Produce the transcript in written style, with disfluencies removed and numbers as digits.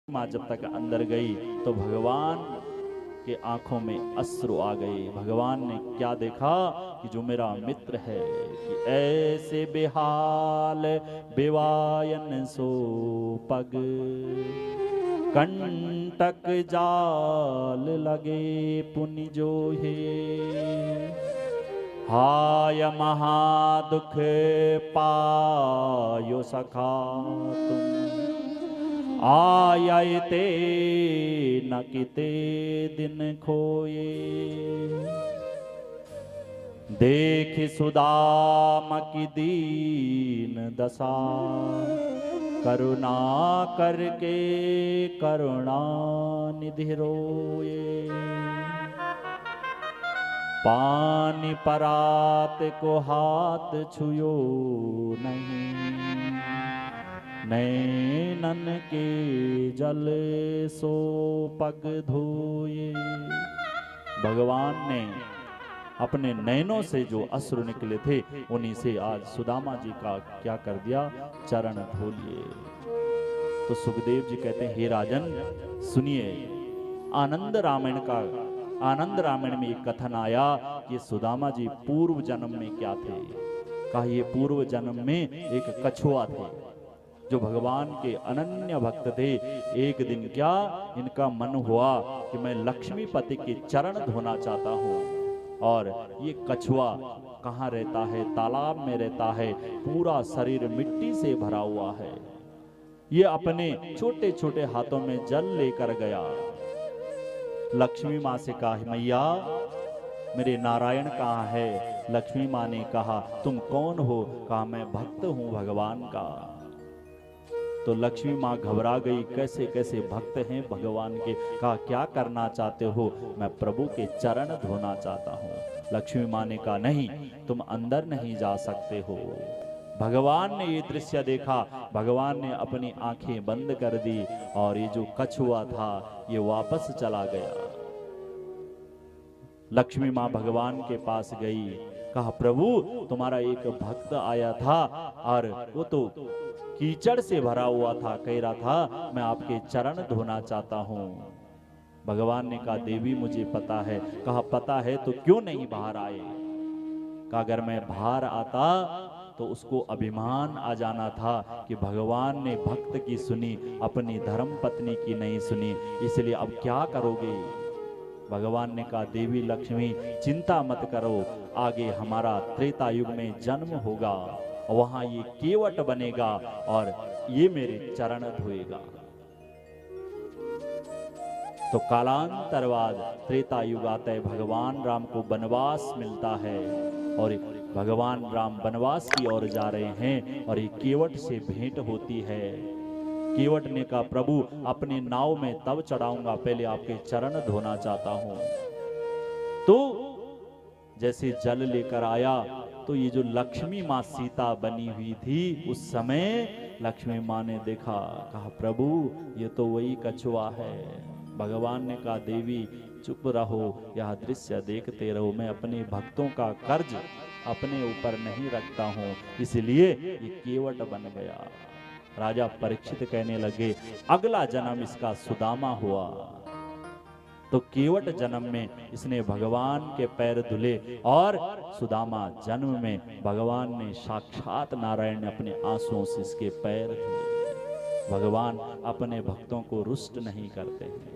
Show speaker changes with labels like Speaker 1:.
Speaker 1: माँ जब तक अंदर गई तो भगवान के आंखों में अश्रु आ गए। भगवान ने क्या देखा कि जो मेरा मित्र है कि ऐसे बेहाल बेवायन सो पग, कंटक जाल लगे पुनि जो हे, हाय महादुख पायो सखा तुम, आये ते न किते दिन खोए, देख सुदाम की दीन दशा, करुणा करके करुणा निधि रोए, पानी परात को हाथ छुयो नहीं, नैनन के जल सो पग धोए। भगवान ने अपने नैनों से जो अश्रु निकले थे उन्हीं से आज सुदामा जी का क्या कर दिया, चरण धो लिए। तो सुखदेव जी कहते हैं, हे राजन सुनिए, आनंद रामायण में एक कथन आया कि सुदामा जी पूर्व जन्म में क्या थे। कहा ये पूर्व जन्म में एक कछुआ थे जो भगवान के अनन्य भक्त थे। एक दिन क्या इनका मन हुआ कि मैं लक्ष्मीपति के चरण धोना चाहता हूँ, और ये कछुआ कहाँ रहता है, तालाब में रहता है, पूरा शरीर मिट्टी से भरा हुआ है। ये अपने छोटे छोटे हाथों में जल लेकर गया। लक्ष्मी माँ से कहा, मैया मेरे नारायण कहाँ है। लक्ष्मी माँ ने कहा, तुम कौन हो। कहा, मैं भक्त हूँ भगवान का। तो लक्ष्मी माँ घबरा गई, कैसे कैसे भक्त हैं भगवान के। कहा, क्या करना चाहते हो। मैं प्रभु के चरण धोना चाहता हूँ। लक्ष्मी माँ ने कहा, नहीं तुम अंदर नहीं जा सकते हो। भगवान ने ये दृश्य देखा, भगवान ने अपनी आंखें बंद कर दी और ये जो कछुआ था ये वापस चला गया। लक्ष्मी माँ भगवान के पास गई, कहा, प्रभु तुम्हारा एक भक्त आया था और वो तो कीचड़ से भरा हुआ था, कह रहा था मैं आपके चरण धोना चाहता हूँ। भगवान ने कहा, देवी मुझे पता है। कहा, पता है तो क्यों नहीं बाहर आए। कहा, अगर मैं बाहर आता तो उसको अभिमान आ जाना था कि भगवान ने भक्त की सुनी, अपनी धर्म पत्नी की नहीं सुनी, इसलिए अब क्या करोगे। भगवान ने कहा, देवी लक्ष्मी चिंता मत करो, आगे हमारा त्रेता युग में जन्म होगा, वहां ये केवट बनेगा और ये मेरे चरण धोएगा। तो कालांतरवाद त्रेता युग आता है, भगवान राम को वनवास मिलता है और भगवान राम वनवास की ओर जा रहे हैं और ये केवट से भेंट होती है। केवट ने कहा, प्रभु अपने नाव में तब चढ़ाऊंगा, पहले आपके चरण धोना चाहता हूं। तो जैसे जल लेकर आया तो ये जो लक्ष्मी माँ सीता बनी हुई थी, उस समय लक्ष्मी माँ ने देखा, कहा, प्रभु ये तो वही कछुआ है। भगवान ने कहा, देवी चुप रहो, यह दृश्य देखते रहो, मैं अपने भक्तों का कर्ज अपने ऊपर नहीं रखता हूँ, इसलिए ये केवट बन गया। राजा परीक्षित कहने लगे, अगला जन्म इसका सुदामा हुआ। तो केवट जन्म में इसने भगवान के पैर धुले और सुदामा जन्म में भगवान ने साक्षात नारायण ने अपने आंसुओं से इसके पैर धुले। भगवान अपने भक्तों को रुष्ट नहीं करते हैं।